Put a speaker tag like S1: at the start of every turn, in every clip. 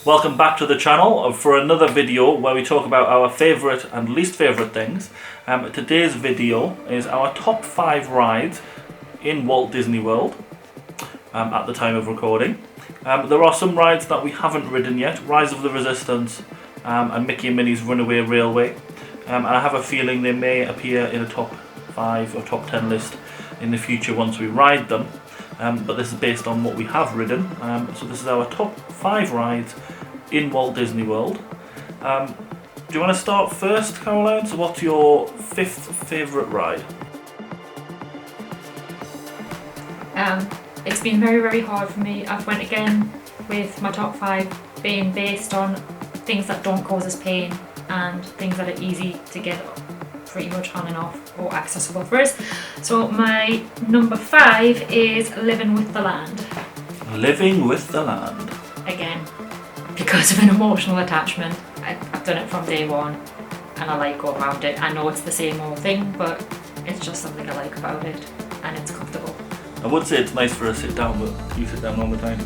S1: Welcome back to the channel for another video where we talk about our favourite and least favourite things. Today's video is our top 5 rides in Walt Disney World at the time of recording. There are some rides that we haven't ridden yet, Rise of the Resistance and Mickey and Minnie's Runaway Railway. And I have a feeling they may appear in a top 5 or top 10 list in the future once we ride them. But this is based on what we have ridden. So this is our top 5 rides in Walt Disney World. Do you want to start first, Caroline? So what's your 5th favourite ride?
S2: It's been very hard for me. I've went again with my top 5 being based on things that don't cause us pain and things that are easy to get pretty much on and off or accessible for us. So my number 5 is Living with the Land.
S1: Living with the Land.
S2: Again, because of an emotional attachment. I've done it from day one and I like going around it. I know it's the same old thing, but it's just something I like about it and it's comfortable.
S1: I would say it's nice for a sit down, but you sit down all the time.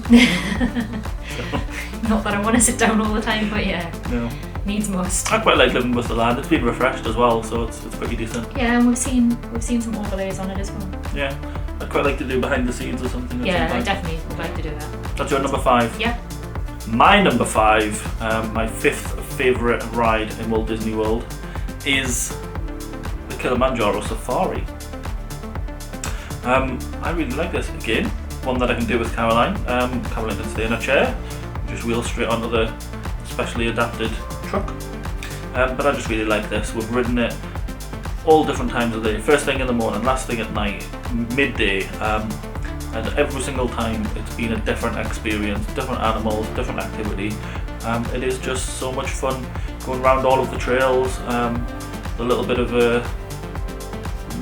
S2: Not that I want to sit down all the time, but yeah.
S1: No.
S2: Needs must.
S1: I quite like Living with the Land. It's been refreshed as well, so it's pretty decent.
S2: Yeah, and we've seen some overlays on it as well.
S1: Yeah, I'd quite like to do behind the scenes or something.
S2: Yeah, I definitely would like to do that.
S1: That's your number 5?
S2: Yeah.
S1: My number 5, my 5th favourite ride in Walt Disney World is the Kilimanjaro Safari. I really like this. Again, one that I can do with Caroline. Caroline can stay in a chair, just wheel straight onto the specially adapted truck. But I just really like this. We've ridden it all different times of the day. First thing in the morning, last thing at night, midday. And every single time it's been a different experience, different animals, different activity. It is just so much fun going around all of the trails. A little bit of a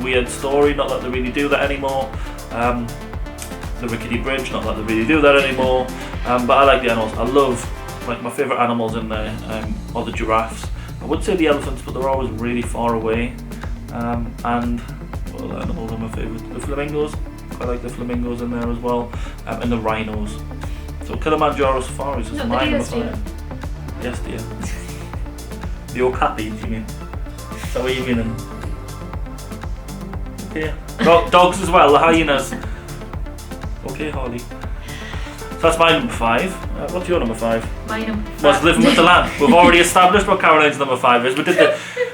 S1: weird story, not that they really do that anymore. The rickety bridge, not that they really do that anymore. But I like the animals. I love, like, my favourite animals in there are the giraffes. I would say the elephants, but they're always really far away. And what other animals are my favourite? The flamingos. I like the flamingos in there as well, and the rhinos. So Kilimanjaro Safari is my number 5. Yes, dear. The okapis, you mean? Is that what you mean? Okay. Dogs as well, the hyenas. Okay, Holly. So that's my number 5. What's your number 5?
S2: My number 5
S1: was Living with the Land. We've already established what Caroline's number 5 is.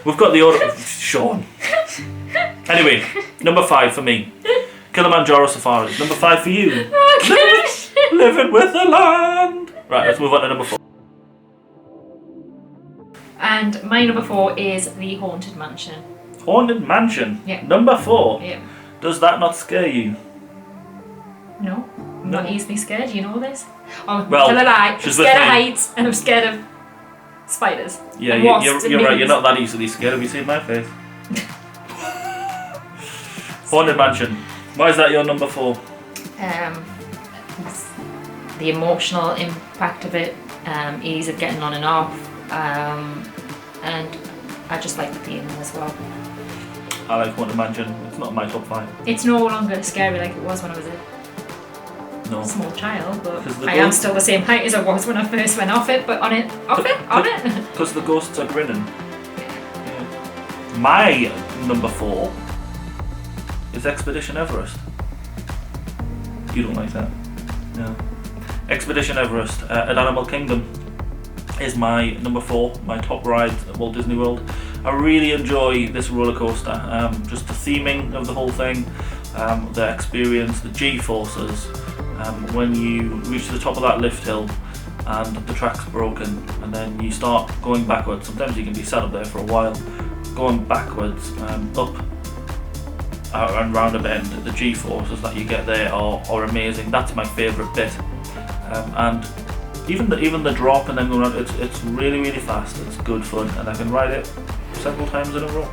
S1: We've got the order. Shaun. Anyway, number 5 for me. Kilimanjaro Safari. Number 5 for you.
S2: Okay.
S1: Living with the Land. Right, let's move on to number 4.
S2: And my number 4 is the Haunted Mansion.
S1: Haunted Mansion.
S2: Yeah.
S1: Number 4.
S2: Yeah.
S1: Does that not scare you?
S2: No. I'm not easily scared, you know this? Oh,
S1: well,
S2: tell a lie. I'm
S1: she's
S2: scared
S1: with
S2: of
S1: me.
S2: heights and I'm scared of spiders.
S1: Yeah,
S2: and
S1: you're
S2: wasps
S1: right, you're not that easily scared. Have you seen my face? Haunted Mansion. Why is that your number 4?
S2: It's the emotional impact of it, ease of getting on and off, and I just like the theme as well.
S1: I like Haunted Mansion. It's not my top 5.
S2: It's no longer scary like it was when I was a small child, but I am still the same height as I was when I first went off it, but on it.
S1: Because the ghosts are grinning. Yeah. My number 4 is Expedition Everest. You don't like that? No. Expedition Everest at Animal Kingdom is my number 4, my top ride at Walt Disney World. I really enjoy this roller coaster. Just the theming of the whole thing, the experience, the G-forces. When you reach the top of that lift hill and the track's broken, and then you start going backwards. Sometimes you can be sat up there for a while, going backwards, up and round a bend. The G-forces that you get there are amazing. That's my favourite bit. And even the drop and then going around, it's really fast. It's good fun, and I can ride it several times in a row.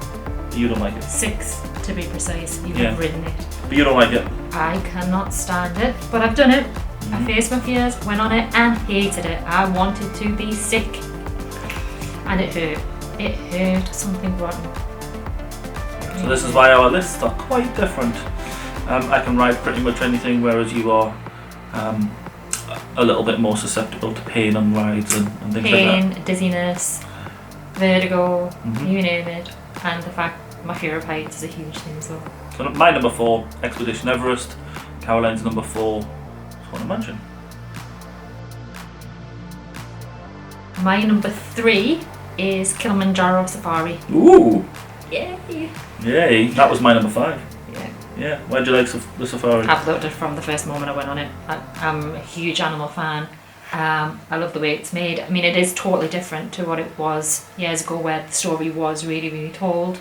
S1: You don't like it?
S2: 6 to be precise. You have ridden it.
S1: But you don't like it?
S2: I cannot stand it, but I've done it. I faced my fears, went on it and hated it. I wanted to be sick. And it hurt. It hurt something rotten.
S1: So this is why our lists are quite different. I can ride pretty much anything, whereas you are a little bit more susceptible to pain on rides and things like that.
S2: Pain, dizziness, vertigo,
S1: Mhm.
S2: you name it. And the fact my fear of heights is a huge thing as well.
S1: So my number 4, Expedition Everest. Caroline's number 4, Haunted Mansion.
S2: My number 3 is Kilimanjaro Safari.
S1: Ooh,
S2: Yay!
S1: yay! That was my number 5.
S2: Yeah.
S1: Yeah. Why'd you like the safari?
S2: I've loved it from the first moment I went on it. I'm a huge animal fan. I love the way it's made. I mean, it is totally different to what it was years ago, where the story was really, really told.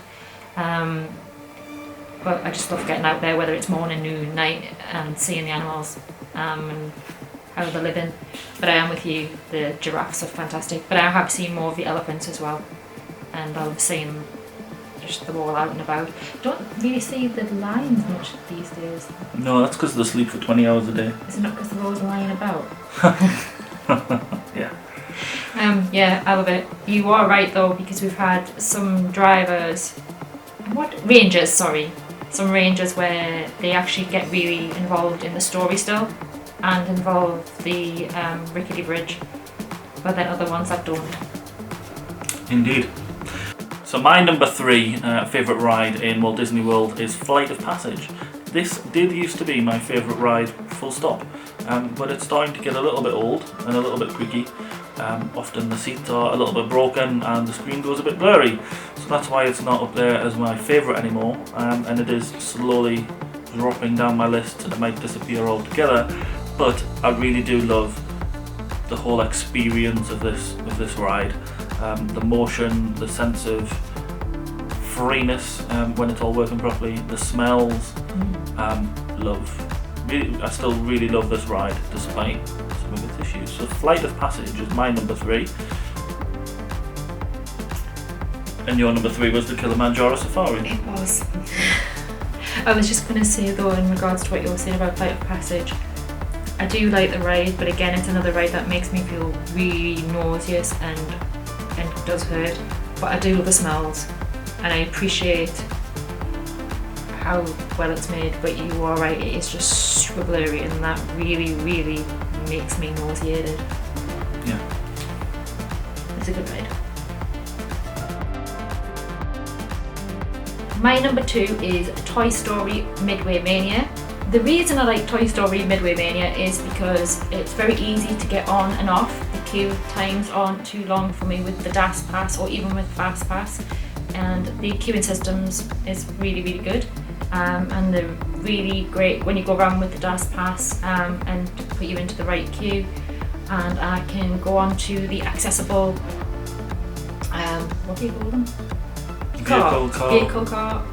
S2: But I just love getting out there, whether it's morning, noon, night, and seeing the animals and how they're living. But I am with you, the giraffes are fantastic. But I have seen more of the elephants as well, and I love seeing them. Just they're all out and about. Don't really see the lions much these days.
S1: No, that's because they sleep for 20 hours a day.
S2: Is it not because they're always lying about?
S1: Yeah.
S2: Yeah, I love it. You are right though, because we've had some drivers, rangers, sorry. Some rangers where they actually get really involved in the story still and involve the rickety bridge, but then other ones that don't.
S1: Indeed. So my number 3 favourite ride in Walt Disney World is Flight of Passage. This did used to be my favourite ride, full stop, but it's starting to get a little bit old and a little bit creaky. Often the seats are a little bit broken and the screen goes a bit blurry, so that's why it's not up there as my favourite anymore, and it is slowly dropping down my list and it might disappear altogether. But I really do love the whole experience of this ride. The motion, the sense of freeness when it's all working properly, the smells, love. Really, I still really love this ride despite some of its issues. So Flight of Passage is my number 3. And your number 3 was the Kilimanjaro Safari.
S2: It was. I was just going to say though, in regards to what you were saying about Flight of Passage, I do like the ride, but again it's another ride that makes me feel really nauseous and does hurt. But I do love the smells and I appreciate how well it's made, but you are right, it is just super blurry and that really, really makes me nauseated.
S1: Yeah.
S2: It's a good ride. My number 2 is Toy Story Midway Mania. The reason I like Toy Story Midway Mania is because it's very easy to get on and off. The queue times aren't too long for me with the DAS Pass or even with Fast Pass, and the queuing systems is really, really good. And they're really great when you go around with the DAS Pass and put you into the right queue. And I can go on to the accessible, what do you call them? Vehicle car.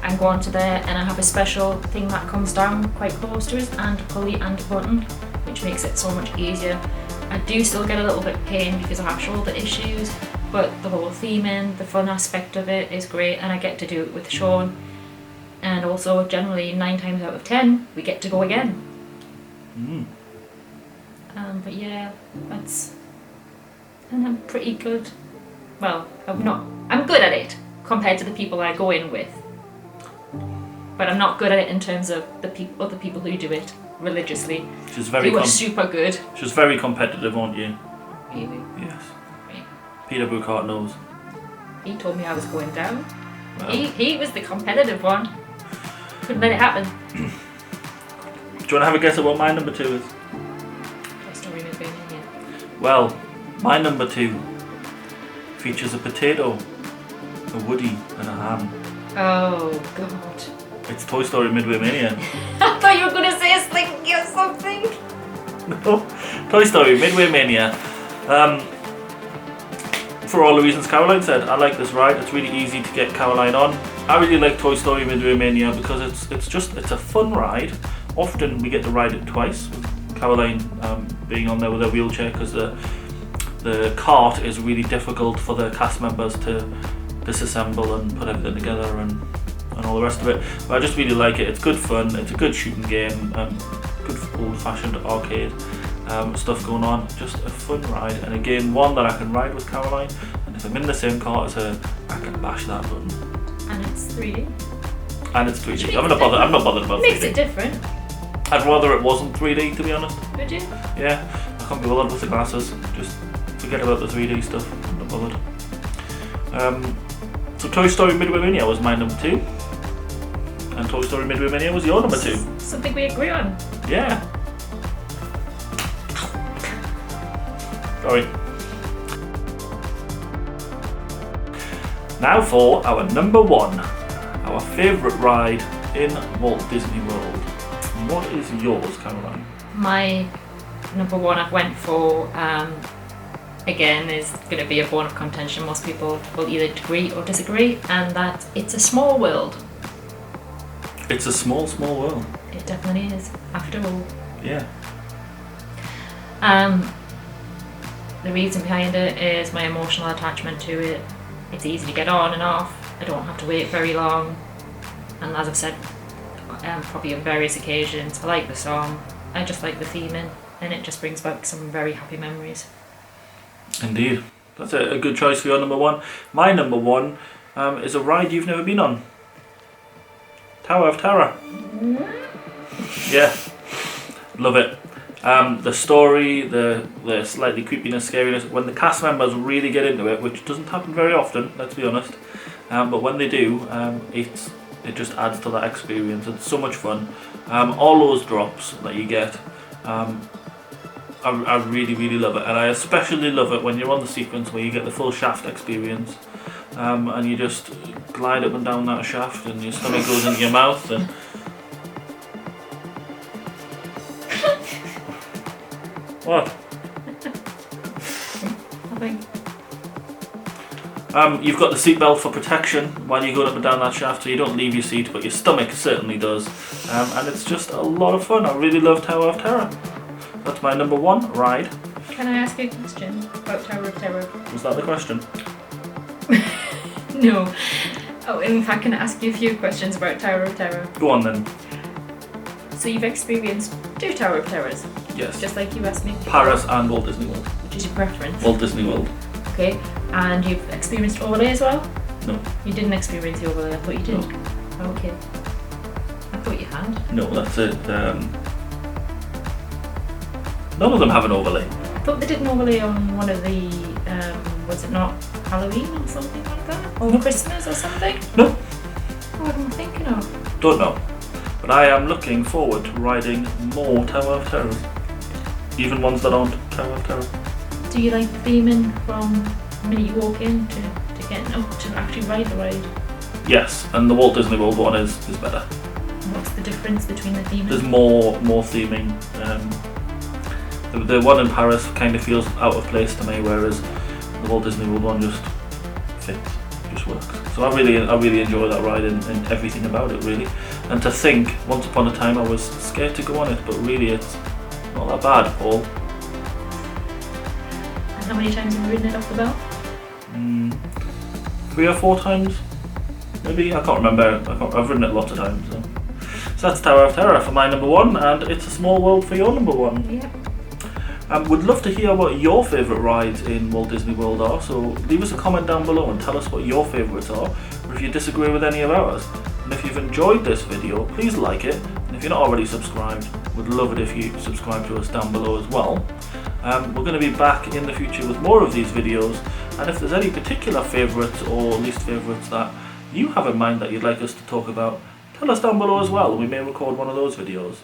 S2: And go onto there, and I have a special thing that comes down quite close to us and a pulley and a button, which makes it so much easier. I do still get a little bit of pain because I have shoulder issues, but the whole theming, the fun aspect of it is great, and I get to do it with Shaun. And also, generally 9 times out of 10, we get to go again. But yeah, and I'm pretty good. Well, I'm good at it compared to the people I go in with. But I'm not good at it in terms of other people who do it religiously.
S1: She's very
S2: who are super good.
S1: She's very competitive, aren't you?
S2: Really?
S1: Yes.
S2: Right.
S1: Peter Buchart knows.
S2: He told me I was going down.
S1: Well.
S2: He was the competitive one. Couldn't let it happen.
S1: Do you want to have a guess at what my number 2 is?
S2: Toy Story Midway Mania.
S1: Well, my number 2 features a potato, a Woody, and a ham.
S2: Oh God.
S1: It's Toy Story Midway Mania.
S2: I thought you were going to say a Slinky or something.
S1: No, Toy Story Midway Mania. For all the reasons Caroline said, I like this ride. It's really easy to get Caroline on. I really like Toy Story Midway Mania because it's a fun ride. Often we get to ride it twice, with Caroline being on there with her wheelchair, because the cart is really difficult for the cast members to disassemble and put everything together and all the rest of it. But I just really like it. It's good fun. It's a good shooting game. Good old-fashioned arcade stuff going on. Just a fun ride, and again one that I can ride with Caroline. And if I'm in the same car as her, I can bash that button.
S2: And it's 3D.
S1: And it's 3D. I'm not bothered about 3D.
S2: Makes it different.
S1: I'd rather it wasn't 3D, to be honest.
S2: Would you?
S1: Yeah, I can't be bothered with the glasses. Just forget about the 3D stuff. I'm not bothered. So Toy Story Midway Mania was my number 2. And Toy Story Midway Mania was your number 2.
S2: Something we agree on.
S1: Yeah. Sorry. Now for our number 1. Our favourite ride in Walt Disney World. What is yours, Caroline?
S2: My number 1 I went for, again, is going to be a bone of contention. Most people will either agree or disagree, and that It's a Small World.
S1: It's a small, small world.
S2: It definitely is, after all.
S1: Yeah.
S2: The reason behind it is my emotional attachment to it. It's easy to get on and off. I don't have to wait very long. And as I've said, probably on various occasions, I like the song. I just like the theming, and it just brings back some very happy memories. Indeed.
S1: That's a good choice for your number 1. My number 1 is a ride you've never been on. Tower of Terror. Yeah, love it. The story, the slightly creepiness, scariness, when the cast members really get into it, which doesn't happen very often, let's be honest, but when they do, it just adds to that experience. It's so much fun. All those drops that you get, I really, really love it, and I especially love it when you're on the sequence where you get the full shaft experience, and you just glide up and down that shaft, and your stomach goes into your mouth, and what?
S2: Nothing.
S1: You've got the seatbelt for protection while you're going up and down that shaft, so you don't leave your seat, but your stomach certainly does, and it's just a lot of fun. I really love Tower of Terror. That's my number 1 ride.
S2: Can I ask you a question about Tower of Terror?
S1: Was that the question?
S2: No. Oh, in fact, can I ask you a few questions about Tower of Terror?
S1: Go on then.
S2: So you've experienced 2 Tower of Terrors?
S1: Yes.
S2: Just like you asked me.
S1: Paris and Walt Disney World.
S2: Which is your preference?
S1: Walt Disney World.
S2: Okay. And you've experienced overlay as well?
S1: No.
S2: You didn't experience the overlay, I thought you did.
S1: No.
S2: Oh, okay. I thought you had.
S1: No, that's it. None of them have an overlay.
S2: I thought they did an overlay on one of the, was it not Halloween or something like that? Or Christmas or something?
S1: No.
S2: What am I thinking of?
S1: Don't know. But I am looking forward to riding more Tower of Terrors. Even ones that aren't Tower of Terror.
S2: Do you like the theming from the minute you walk in to get to actually ride the ride?
S1: Yes, and the Walt Disney World one is better.
S2: What's the difference between the theming?
S1: There's more theming. The one in Paris kind of feels out of place to me, whereas the Walt Disney World one just fits, just works. So I really enjoy that ride and everything about it, really. And to think, once upon a time I was scared to go on it, but really it's not that bad, Paul.
S2: And how many times have you ridden it off the bell?
S1: 3 or 4 times, maybe. I can't remember. I've ridden it lots of times. So that's Tower of Terror for my number 1, and It's a Small World for your number 1.
S2: Yeah.
S1: Would love to hear what your favourite rides in Walt Disney World are, so leave us a comment down below and tell us what your favourites are, or if you disagree with any of ours. And if you've enjoyed this video, please like it, and if you're not already subscribed, we'd love it if you subscribe to us down below as well. We're going to be back in the future with more of these videos, and if there's any particular favourites or least favourites that you have in mind that you'd like us to talk about, tell us down below as well, and we may record one of those videos.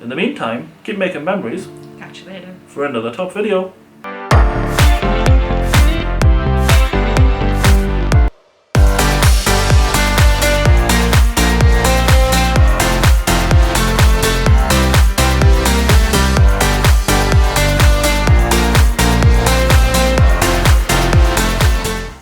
S1: In the meantime, keep making memories.
S2: Catch you later.
S1: For another top video.